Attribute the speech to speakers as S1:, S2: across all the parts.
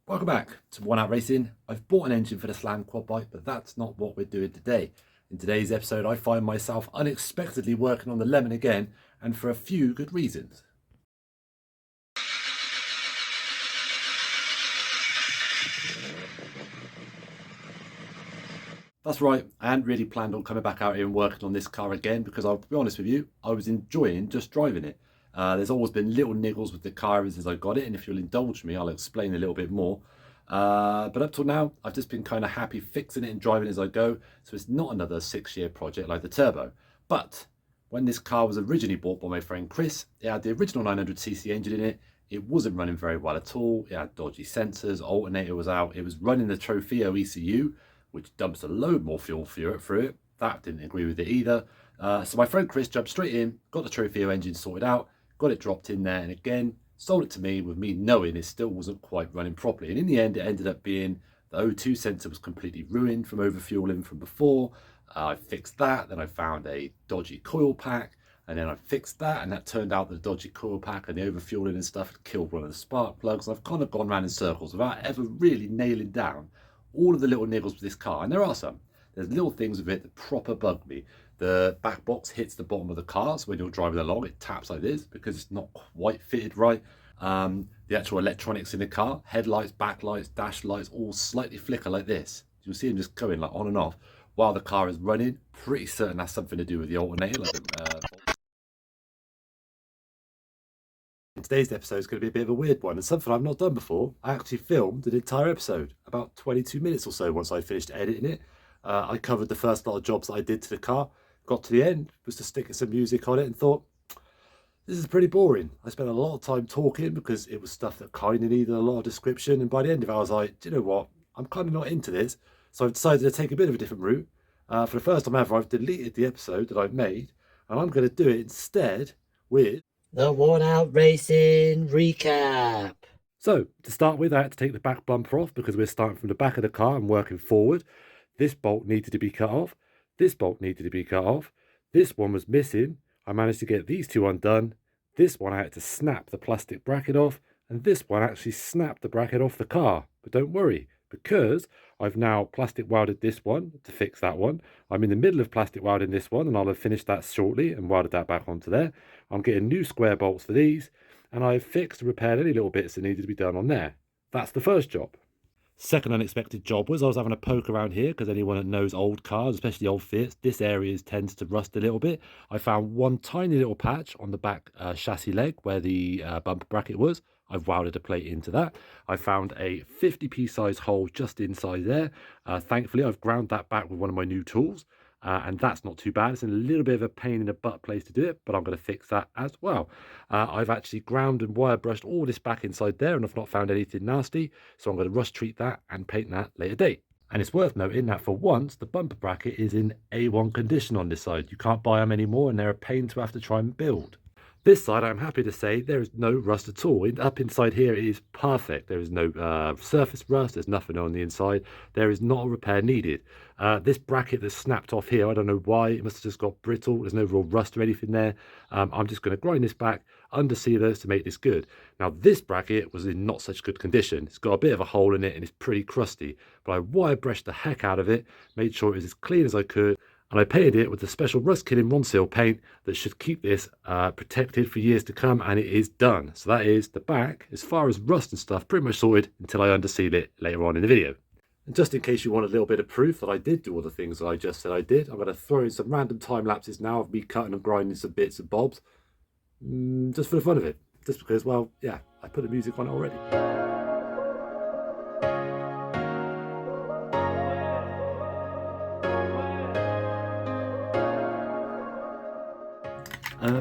S1: Welcome back to One Out Racing. I've bought an engine for the Slam quad bike, but that's not what we're doing today. In today's episode, I find myself unexpectedly working on the Lemon again, and for a few good reasons. That's right, I hadn't really planned on coming back out here and working on this car again because I'll be honest with you, I was enjoying just driving it. There's always been little niggles with the car ever since I got it, and if you'll indulge me, I'll explain a little bit more. But up till now, I've just been kind of happy fixing it and driving as I go, so it's not another 6-year project like the Turbo. But when this car was originally bought by my friend Chris, it had the original 900cc engine in it. It wasn't running very well at all. It had dodgy sensors, alternator was out. It was running the Trofeo ECU, which dumps a load more fuel through it. That didn't agree with it either. So my friend Chris jumped straight in, got the Trofeo engine sorted out, got it dropped in there, and again, sold it to me with me knowing it still wasn't quite running properly. And in the end, it ended up being the O2 sensor was completely ruined from overfueling from before. I fixed that, then I found a dodgy coil pack, and then I fixed that, and that turned out the dodgy coil pack and the overfueling and stuff had killed one of the spark plugs. And I've kind of gone around in circles without ever really nailing down all of the little niggles with this car. And there are some. There's little things with it that proper bug me. The back box hits the bottom of the car, so when you're driving along, it taps like this because it's not quite fitted right. The actual electronics in the car, headlights, backlights, dash lights, all slightly flicker like this. You'll see them just going like on and off while the car is running. Pretty certain that's something to do with the alternator. Today's episode is going to be a bit of a weird one and something I've not done before. I actually filmed an entire episode, about 22 minutes or so once I finished editing it. I covered the first lot of jobs that I did to the car, got to the end, was just sticking some music on it and thought, this is pretty boring. I spent a lot of time talking because it was stuff that kind of needed a lot of description, and by the end of it I was like, do you know what, I'm kind of not into this, so I've decided to take a bit of a different route. For the first time ever, I've deleted the episode that I've made, and I'm going to do it instead with
S2: the One Out Racing recap.
S1: So, to start with, I had to take the back bumper off because we're starting from the back of the car and working forward. This bolt needed to be cut off. This bolt needed to be cut off. This one was missing. I managed to get these two undone. This one I had to snap the plastic bracket off. And this one actually snapped the bracket off the car. But don't worry, because I've now plastic welded this one to fix that one. I'm in the middle of plastic welding this one, and I'll have finished that shortly and welded that back onto there. I'm getting new square bolts for these, and I've fixed and repaired any little bits that needed to be done on there. That's the first job. Second unexpected job was I was having a poke around here because anyone that knows old cars, especially old Fiats, this area tends to rust a little bit. I found one tiny little patch on the back chassis leg where the bumper bracket was. I've welded a plate into that. I found a 50p size hole just inside there. Thankfully, I've ground that back with one of my new tools. And that's not too bad. It's a little bit of a pain in the butt place to do it, but I'm going to fix that as well. I've actually ground and wire brushed all this back inside there, and I've not found anything nasty, so I'm going to rust treat that and paint that later date. And it's worth noting that for once, the bumper bracket is in A1 condition on this side. You can't buy them anymore, and they're a pain to have to try and build. This side, I'm happy to say, there is no rust at all. Up inside here, it is perfect. There is no surface rust. There's nothing on the inside. There is not a repair needed. This bracket that's snapped off here, I don't know why. It must have just got brittle. There's no real rust or anything there. I'm just going to grind this back, underseal those to make this good. Now, this bracket was in not such good condition. It's got a bit of a hole in it and it's pretty crusty. But I wire brushed the heck out of it, made sure it was as clean as I could. And I painted it with the special rust-killing Ronseal paint that should keep this protected for years to come, and it is done. So that is the back, as far as rust and stuff, pretty much sorted until I underseal it later on in the video. And just in case you want a little bit of proof that I did do all the things that I just said I did, I'm going to throw in some random time lapses now of me cutting and grinding some bits and bobs, just for the fun of it. Just because, well, yeah, I put the music on it already.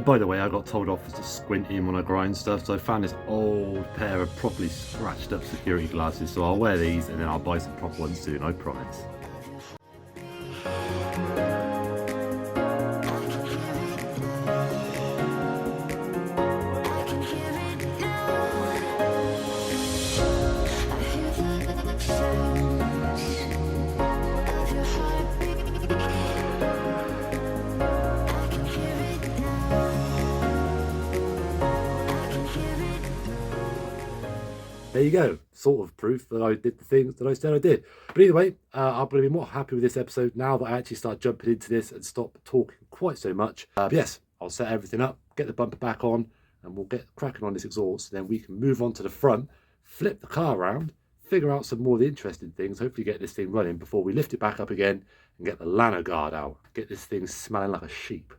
S1: By the way, I got told off for just squinting when I grind stuff, so I found this old pair of properly scratched up security glasses, so I'll wear these and then I'll buy some proper ones soon, I promise. There you go. sort of proof that I did the things that I said I did. But either way, I'm going to be more happy with this episode now that I actually start jumping into this and stop talking quite so much. But yes, I'll set everything up, get the bumper back on, and we'll get cracking on this exhaust. Then we can move on to the front, flip the car around, figure out some more of the interesting things, hopefully get this thing running before we lift it back up again and get the lano guard out, get this thing smelling like a sheep.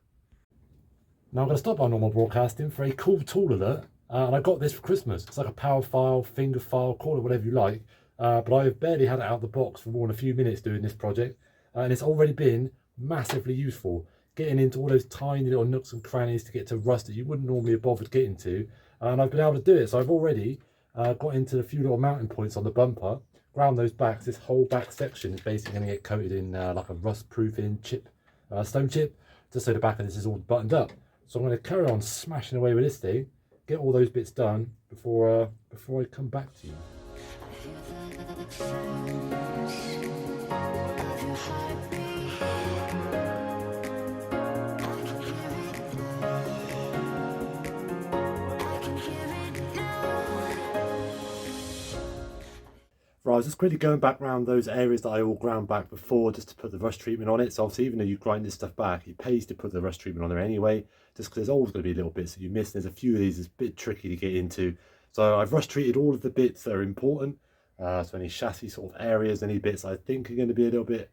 S1: Now I'm going to stop our normal broadcasting for a cool tool alert, and I got this for Christmas. It's like a power file, finger file, call it whatever you like, but I've barely had it out of the box for more than a few minutes doing this project, and it's already been massively useful, getting into all those tiny little nooks and crannies to get to rust that you wouldn't normally have bothered getting to, and I've been able to do it. So I've already got into a few little mounting points on the bumper, ground those backs. This whole back section is basically going to get coated in like a rust proofing chip, stone chip, just so the back of this is all buttoned up. So I'm going to carry on smashing away with this thing, get all those bits done before I come back to you. Right, I was just quickly going back around those areas that I all ground back before just to put the rust treatment on it. So obviously, even though you grind this stuff back, it pays to put the rust treatment on there anyway, just because there's always going to be little bits that you miss. There's a few of these that's a bit tricky to get into. So I've rust treated all of the bits that are important. So any chassis sort of areas, any bits I think are going to be a little bit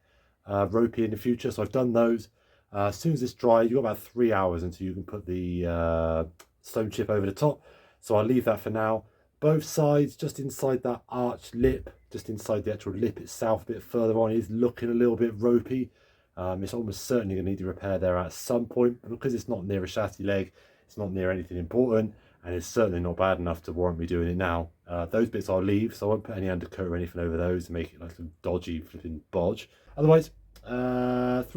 S1: ropey in the future. So I've done those. As soon as it's dry, you've got about 3 hours until you can put the stone chip over the top. So I'll leave that for now. Both sides, just inside that arch lip, just inside the actual lip itself, a bit further on, is looking a little bit ropey. It's almost certainly going to need to repair there at some point, but because it's not near a chassis leg, it's not near anything important, and it's certainly not bad enough to warrant me doing it now. Those bits I'll leave, so I won't put any undercoat or anything over those to make it like some dodgy flipping bodge. Otherwise, 3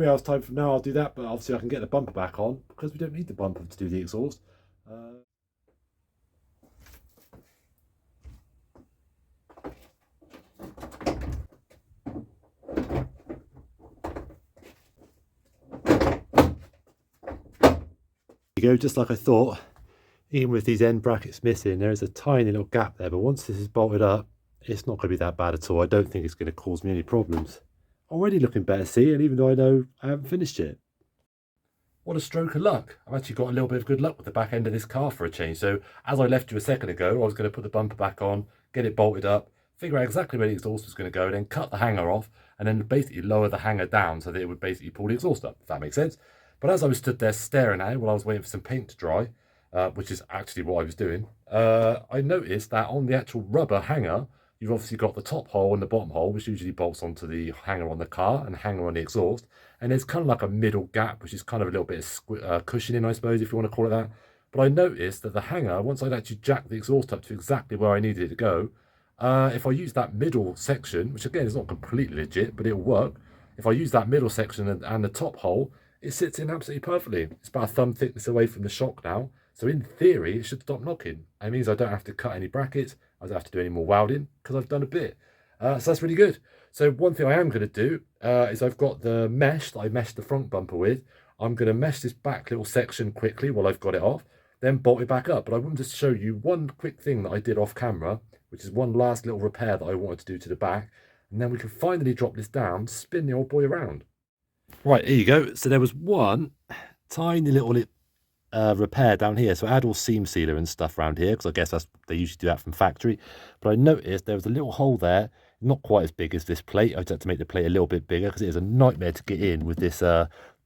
S1: hours time from now I'll do that, but obviously I can get the bumper back on because we don't need the bumper to do the exhaust. You go, just like I thought. Even with these end brackets missing, there is a tiny little gap there, but once this is bolted up, it's not going to be that bad at all. I don't think it's going to cause me any problems. Already looking better, see, and even though I know I haven't finished it. What a stroke of luck. I've actually got a little bit of good luck with the back end of this car for a change. So as I left you a second ago, I was going to put the bumper back on, get it bolted up, figure out exactly where the exhaust was going to go, then cut the hanger off, and then basically lower the hanger down so that it would basically pull the exhaust up, if that makes sense. But as I was stood there staring at it while I was waiting for some paint to dry, which is actually what I was doing, I noticed that on the actual rubber hanger, you've obviously got the top hole and the bottom hole, which usually bolts onto the hanger on the car and the hanger on the exhaust. And there's kind of like a middle gap, which is kind of a little bit of cushioning, I suppose, if you want to call it that. But I noticed that the hanger, once I'd actually jacked the exhaust up to exactly where I needed it to go, if I use that middle section, which again is not completely legit, but it'll work. If I use that middle section and the top hole, it sits in absolutely perfectly. It's about a thumb thickness away from the shock now. So in theory, it should stop knocking. It means I don't have to cut any brackets. I don't have to do any more welding because I've done a bit. So that's really good. So one thing I am going to do is I've got the mesh that I meshed the front bumper with. I'm going to mesh this back little section quickly while I've got it off, then bolt it back up. But I wanted to show you one quick thing that I did off camera, which is one last little repair that I wanted to do to the back. And then we can finally drop this down, spin the old boy around. Right, here you go. So there was one tiny little repair down here. So I had all seam sealer and stuff around here because I guess they usually do that from factory. But I noticed there was a little hole there, not quite as big as this plate. I just had to make the plate a little bit bigger because it is a nightmare to get in with this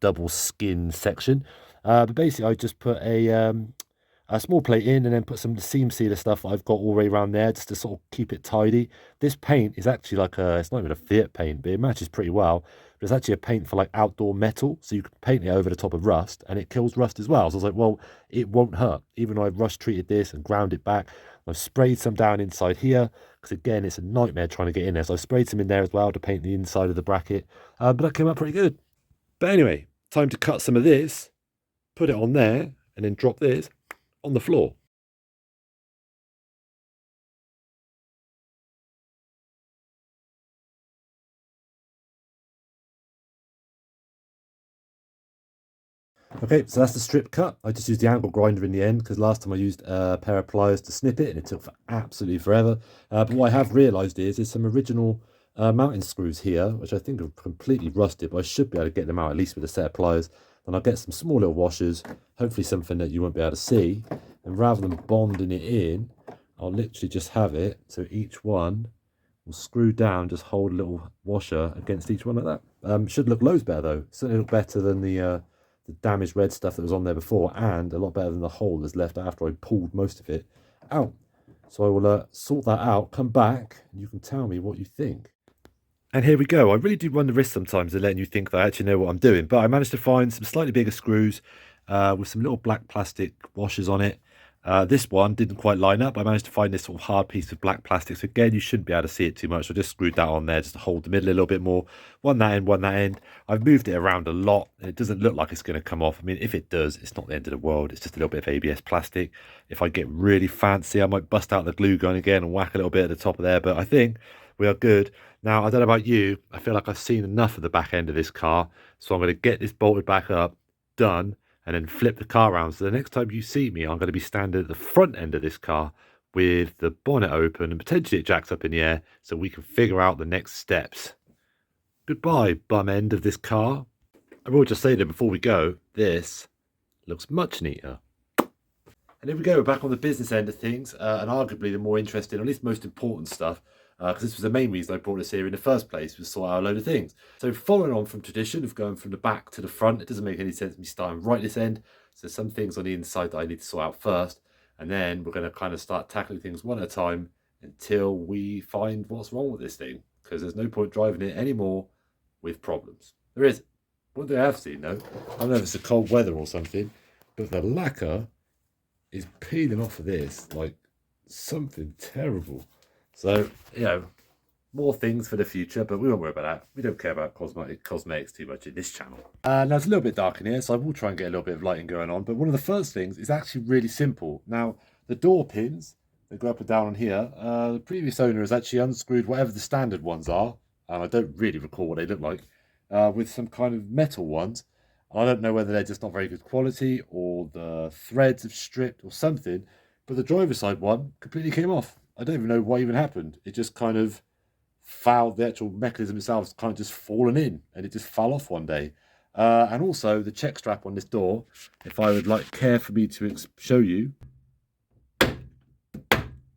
S1: double skin section. But basically I just put a small plate in and then put some seam sealer stuff that I've got already around there just to sort of keep it tidy. This paint is actually like it's not even a Fiat paint, but it matches pretty well. But it's actually a paint for like outdoor metal, so you can paint it over the top of rust and it kills rust as well. So I was like, well, it won't hurt. Even though I've rust treated this and ground it back, I've sprayed some down inside here because again, it's a nightmare trying to get in there. So I sprayed some in there as well to paint the inside of the bracket, but that came out pretty good. But anyway, time to cut some of this, put it on there, and then drop this on the floor. Okay, so that's the strip cut. I just used the angle grinder in the end because last time I used a pair of pliers to snip it and it took for absolutely forever. But what I have realised is there's some original mounting screws here, which I think are completely rusted, but I should be able to get them out at least with a set of pliers. Then I'll get some small little washers, hopefully something that you won't be able to see. And rather than bonding it in, I'll literally just have it so each one will screw down, just hold a little washer against each one like that. Should look loads better though. Certainly look better than the damaged red stuff that was on there before, and a lot better than the hole that's left after I pulled most of it out. So I will sort that out, come back, and you can tell me what you think. And here we go. I really do run the risk sometimes of letting you think that I actually know what I'm doing, but I managed to find some slightly bigger screws with some little black plastic washers on it. This one didn't quite line up. I managed to find this sort of hard piece of black plastic. So again, you shouldn't be able to see it too much. I just screwed that on there just to hold the middle a little bit more. One that end, one that end. I've moved it around a lot and it doesn't look like it's going to come off. I mean, if it does, it's not the end of the world. It's just a little bit of ABS plastic. If I get really fancy, I might bust out the glue gun again and whack a little bit at the top of there. But I think we are good. Now, I don't know about you. I feel like I've seen enough of the back end of this car. So I'm going to get this bolted back up, done, and then flip the car around. So the next time you see me, I'm going to be standing at the front end of this car with the bonnet open and potentially it jacks up in the air so we can figure out the next steps. Goodbye, bum end of this car. I will just say that before we go, this looks much neater. And here we go, we're back on the business end of things, and arguably the more interesting, or at least most important stuff, because this was the main reason I brought this here in the first place, was to sort out a load of things. So following on from tradition of going from the back to the front, it doesn't make any sense me starting right this end. So some things on the inside that I need to sort out first, and then we're going to kind of start tackling things one at a time until we find what's wrong with this thing, because there's no point driving it anymore with problems. There is. One thing I have seen though, I don't know if it's the cold weather or something, but the lacquer is peeling off of this like something terrible. So, you know, more things for the future, but we won't worry about that. We don't care about cosmetics too much in this channel. Now it's a little bit dark in here, so I will try and get a little bit of lighting going on. But one of the first things is actually really simple. Now, the door pins that go up and down on here, the previous owner has actually unscrewed whatever the standard ones are, and I don't really recall what they look like, with some kind of metal ones. I don't know whether they're just not very good quality or the threads have stripped or something, but the driver's side one completely came off. I don't even know what even happened. It just kind of fouled, the actual mechanism itself kind of just fallen in and it just fell off one day. And also the check strap on this door, if I would like care for me to show you,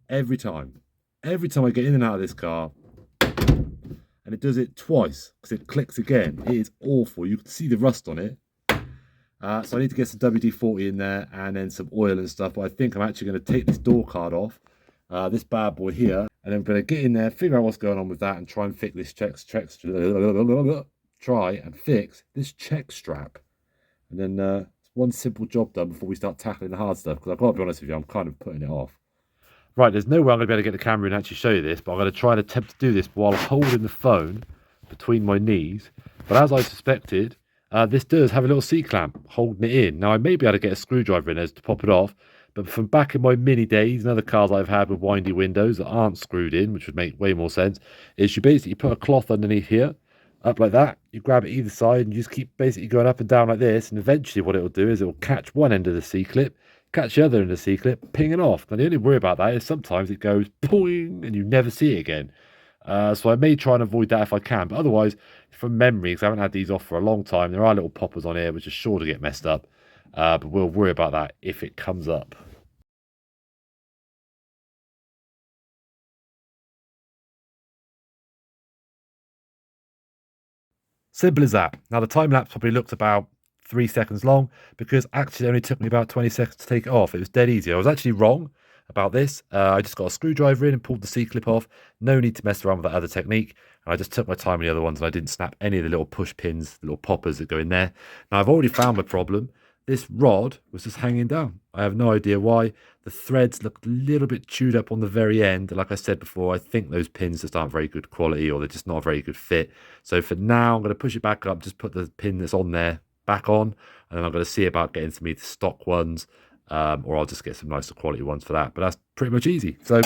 S1: every time I get in and out of this car, and it does it twice because it clicks again. It is awful. You can see the rust on it. So I need to get some WD-40 in there and then some oil and stuff. But I think I'm actually going to take this door card off, this bad boy here, and then I'm going to get in there, figure out what's going on with that, and try and fix this check strap. And then it's one simple job done before we start tackling the hard stuff. Because I've got to be honest with you, I'm kind of putting it off. Right, there's no way I'm going to be able to get the camera and actually show you this, but I'm going to try and attempt to do this while holding the phone between my knees. But as I suspected, this does have a little C-clamp holding it in. Now, I may be able to get a screwdriver in there to pop it off, but from back in my Mini days and other cars I've had with windy windows that aren't screwed in, which would make way more sense, is you basically put a cloth underneath here, up like that, you grab it either side and you just keep basically going up and down like this, and eventually what it will do is it will catch one end of the C-clip, catch the other end of the C-clip, ping it off. Now, the only worry about that is sometimes it goes poing and you never see it again. So I may try and avoid that if I can, but otherwise, from memory, because I haven't had these off for a long time, there are little poppers on here which are sure to get messed up, but we'll worry about that if it comes up. Simple as that. Now the time lapse probably looked about 3 seconds long because actually it only took me about 20 seconds to take it off. It was dead easy. I was actually wrong about this. I just got a screwdriver in and pulled the C-clip off. No need to mess around with that other technique. And I just took my time on the other ones and I didn't snap any of the little push pins, the little poppers that go in there. Now I've already found my problem. This rod was just hanging down. I have no idea why. The threads look a little bit chewed up on the very end. Like I said before, I think those pins just aren't very good quality or they're just not a very good fit. So for now, I'm going to push it back up, just put the pin that's on there back on, and then I'm going to see about getting some either stock ones or I'll just get some nicer quality ones for that. But that's pretty much easy. So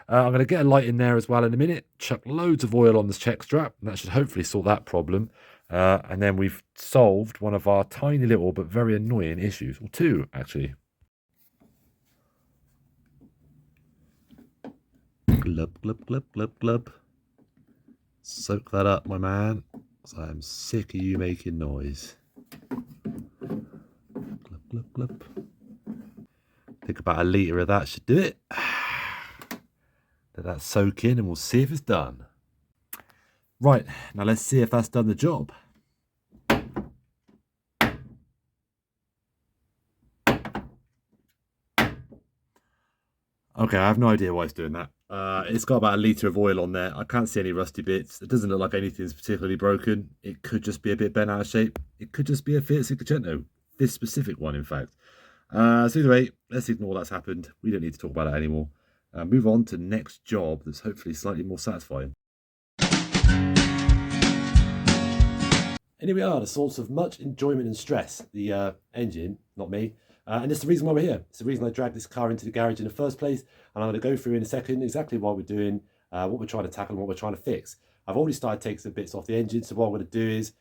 S1: I'm going to get a light in there as well in a minute, chuck loads of oil on this check strap, and that should hopefully sort that problem. And then we've solved one of our tiny little but very annoying issues, or two actually. Glub, glub, glub, glub, glub. Soak that up, my man, because I am sick of you making noise. Glub, glub, glub. I think about a litre of that should do it. Let that soak in and we'll see if it's done. Right, now let's see if that's done the job. Okay, I have no idea why it's doing that. It's got about a litre of oil on there. I can't see any rusty bits. It doesn't look like anything's particularly broken. It could just be a bit bent out of shape. It could just be a Fiat Cinquecento. This specific one, in fact. So either way, let's ignore that's happened. We don't need to talk about it anymore. Move on to the next job that's hopefully slightly more satisfying. And here we are, the source of much enjoyment and stress. The engine, not me. And it's the reason why we're here. It's the reason I dragged this car into the garage in the first place. And I'm going to go through in a second exactly what we're doing, what we're trying to tackle and what we're trying to fix. I've already started taking some bits off the engine. So what I'm going to do is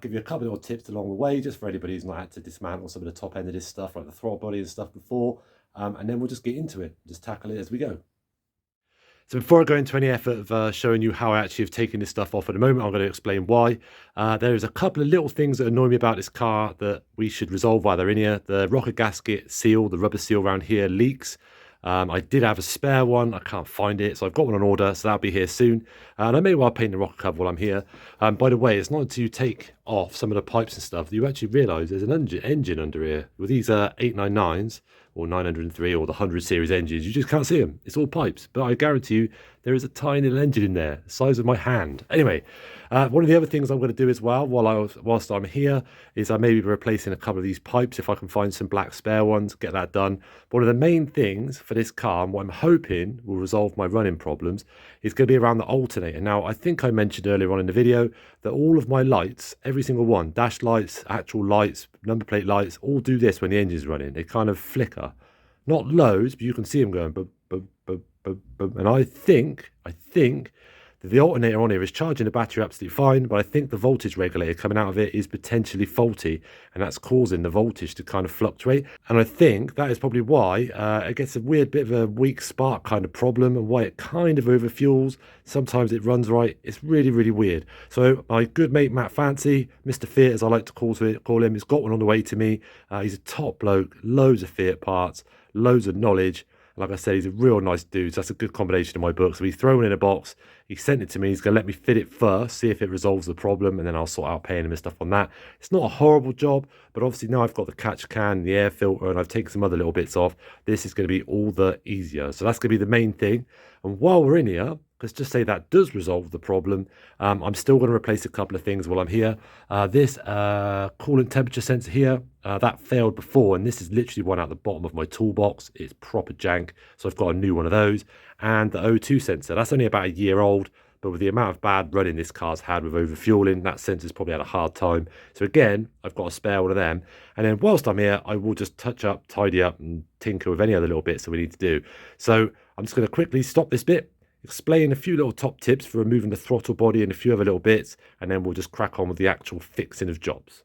S1: give you a couple of little tips along the way, just for anybody who's not had to dismantle some of the top end of this stuff, like the throttle body and stuff before. And then we'll just get into it, just tackle it as we go. So before I go into any effort of showing you how I actually have taken this stuff off at the moment, I'm going to explain why. There is a couple of little things that annoy me about this car that we should resolve while they're in here. The rocker gasket seal, the rubber seal around here leaks. I did have a spare one. I can't find it, so I've got one on order, so that'll be here soon. And I may well paint the rocker cover while I'm here. By the way, it's not until you take off some of the pipes and stuff that you actually realise there's an engine under here. With these 899s, or 903, or the 100 series engines, you just can't see them. It's all pipes, but I guarantee you there is a tiny little engine in there, the size of my hand. Anyway, one of the other things I'm going to do as well whilst I'm here is I may be replacing a couple of these pipes if I can find some black spare ones, get that done. But one of the main things for this car, and what I'm hoping will resolve my running problems, is going to be around the alternator. Now, I think I mentioned earlier on in the video that all of my lights, every single one, dash lights, actual lights, number plate lights, all do this when the engine's running. They kind of flicker. Not loads, but you can see them going boop, boop, boop, boop, boop. And I think that the alternator on here is charging the battery absolutely fine, but I think the voltage regulator coming out of it is potentially faulty, and that's causing the voltage to kind of fluctuate. And I think that is probably why it gets a weird bit of a weak spark kind of problem, and why it kind of overfuels. Sometimes it runs right. It's really, really weird. So my good mate Matt Fancy, Mr. Fiat as I like to call him, has got one on the way to me. He's a top bloke, loads of Fiat parts, loads of knowledge. Like I said, he's a real nice dude. So that's a good combination in my book. So he's thrown in a box. He sent it to me. He's going to let me fit it first, see if it resolves the problem, and then I'll sort out paying him and stuff on that. It's not a horrible job, but obviously now I've got the catch can, the air filter, and I've taken some other little bits off. This is going to be all the easier. So that's going to be the main thing. And while we're in here, let's just say that does resolve the problem. I'm still going to replace a couple of things while I'm here. This coolant temperature sensor here, that failed before, and this is literally one out the bottom of my toolbox. It's proper jank, so I've got a new one of those. And the O2 sensor, that's only about a year old, but with the amount of bad running this car's had with overfueling, that sensor's probably had a hard time. So again, I've got a spare one of them. And then whilst I'm here, I will just touch up, tidy up, and tinker with any other little bits that we need to do. So I'm just going to quickly stop this bit, explain a few little top tips for removing the throttle body and a few other little bits, and then we'll just crack on with the actual fixing of jobs.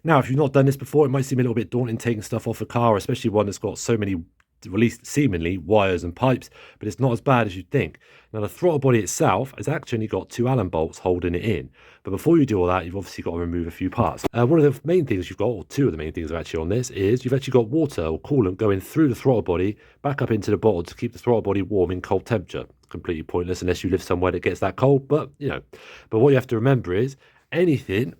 S1: Now, if you've not done this before, it might seem a little bit daunting taking stuff off a car, especially one that's got so many, at least seemingly, wires and pipes, but it's not as bad as you'd think. Now, the throttle body itself has actually only got 2 Allen bolts holding it in, but before you do all that, you've obviously got to remove a few parts. One of the main things you've got, or two of the main things are actually on this, is you've actually got water or coolant going through the throttle body back up into the bottle to keep the throttle body warm in cold temperature. Completely pointless unless you live somewhere that gets that cold, but you know. But what you have to remember is anything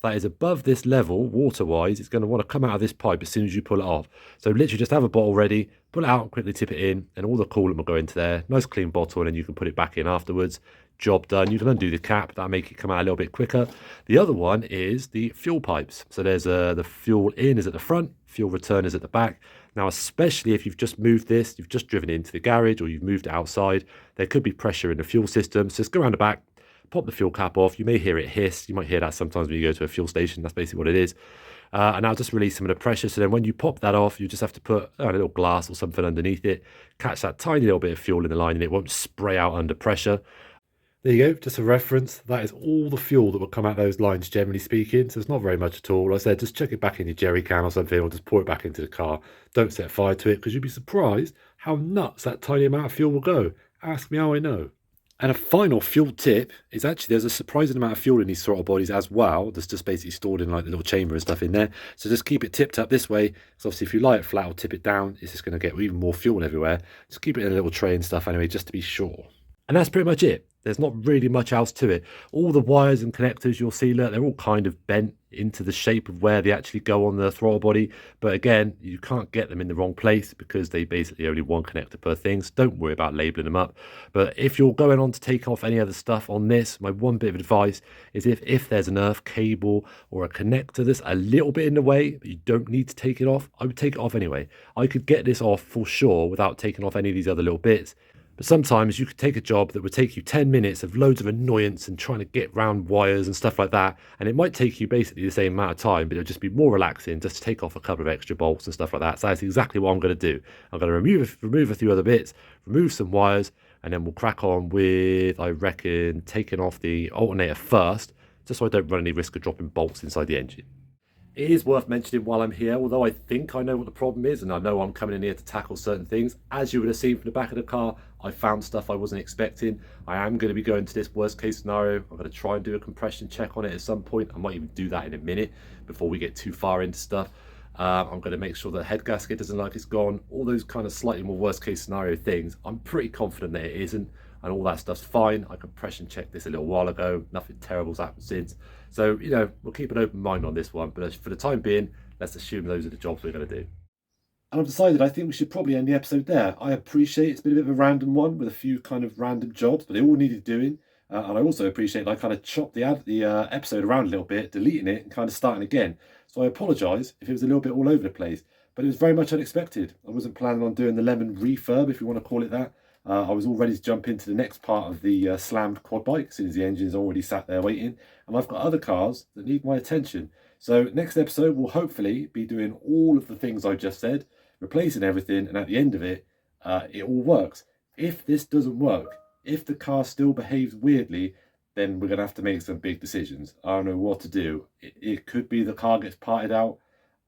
S1: that is above this level, water-wise, it's going to want to come out of this pipe as soon as you pull it off. So literally just have a bottle ready, pull it out, quickly tip it in, and all the coolant will go into there. Nice clean bottle, and then you can put it back in afterwards. Job done. You can undo the cap. That'll make it come out a little bit quicker. The other one is the fuel pipes. So there's the fuel in is at the front, fuel return is at the back. Now, especially if you've just moved this, you've just driven it into the garage or you've moved it outside, there could be pressure in the fuel system. So just go around the back, pop the fuel cap off. You may hear it hiss. You might hear that sometimes when you go to a fuel station. That's basically what it is. And I'll just release some of the pressure. So then when you pop that off, you just have to put a little glass or something underneath it, catch that tiny little bit of fuel in the line, and it won't spray out under pressure. There you go, just a reference. That is all the fuel that will come out those lines, generally speaking. So it's not very much at all. Like I said, just chuck it back in your jerry can or something, or just pour it back into the car. Don't set fire to it, because you'd be surprised how nuts that tiny amount of fuel will go. Ask me how I know. And a final fuel tip is actually there's a surprising amount of fuel in these throttle bodies as well. That's just basically stored in like the little chamber and stuff in there. So just keep it tipped up this way. So obviously if you lie it flat or tip it down, it's just going to get even more fuel everywhere. Just keep it in a little tray and stuff anyway, just to be sure. And that's pretty much it. There's not really much else to it. All the wires and connectors you'll see, look, they're all kind of bent into the shape of where they actually go on the throttle body. But again, you can't get them in the wrong place because they basically only one connector per thing. So don't worry about labeling them up. But if you're going on to take off any other stuff on this, my one bit of advice is if there's an earth cable or a connector that's a little bit in the way, but you don't need to take it off, I would take it off anyway. I could get this off for sure without taking off any of these other little bits. But sometimes you could take a job that would take you 10 minutes of loads of annoyance and trying to get round wires and stuff like that. And it might take you basically the same amount of time, but it'll just be more relaxing just to take off a couple of extra bolts and stuff like that. So that's exactly what I'm going to do. I'm going to remove a few other bits, remove some wires, and then we'll crack on with, I reckon, taking off the alternator first, just so I don't run any risk of dropping bolts inside the engine. It is worth mentioning while I'm here, although I think I know what the problem is and I know I'm coming in here to tackle certain things. As you would have seen from the back of the car, I found stuff I wasn't expecting. I am going to be going to this worst case scenario. I'm going to try and do a compression check on it at some point. I might even do that in a minute before we get too far into stuff. I'm going to make sure the head gasket doesn't look like it's gone. All those kind of slightly more worst case scenario things. I'm pretty confident that it isn't, and all that stuff's fine. I compression checked this a little while ago. Nothing terrible's happened since. So, we'll keep an open mind on this one. But for the time being, let's assume those are the jobs we're going to do. And I've decided I think we should probably end the episode there. I appreciate it's been a bit of a random one with a few kind of random jobs, but they all needed doing. And I also appreciate I kind of chopped the episode around a little bit, deleting it and kind of starting again. So I apologise if it was a little bit all over the place, but it was very much unexpected. I wasn't planning on doing the lemon refurb, if you want to call it that. I was all ready to jump into the next part of the slammed quad bike as soon as the engine's already sat there waiting. And I've got other cars that need my attention. So next episode will hopefully be doing all of the things I just said, replacing everything, and at the end of it, it all works. If this doesn't work, if the car still behaves weirdly, then we're going to have to make some big decisions. I don't know what to do. It could be the car gets parted out.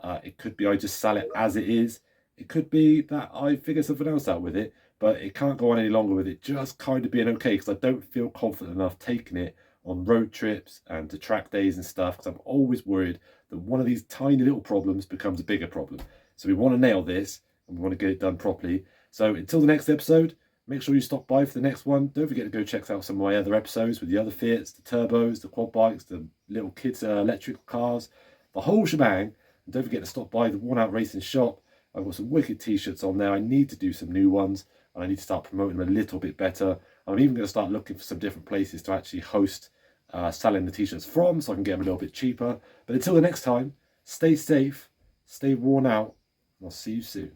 S1: It could be I just sell it as it is. It could be that I figure something else out with it, but it can't go on any longer with it just kind of being okay, because I don't feel confident enough taking it on road trips and to track days and stuff, because I'm always worried that one of these tiny little problems becomes a bigger problem. So we want to nail this and we want to get it done properly. So until the next episode, make sure you stop by for the next one. Don't forget to go check out some of my other episodes with the other Fiats, the turbos, the quad bikes, the little kids' electric cars, the whole shebang. And don't forget to stop by the Worn Out Racing shop. I've got some wicked t-shirts on there. I need to do some new ones and I need to start promoting them a little bit better. I'm even going to start looking for some different places to actually host selling the t-shirts from, so I can get them a little bit cheaper. But until the next time, stay safe, stay worn out, and I'll see you soon.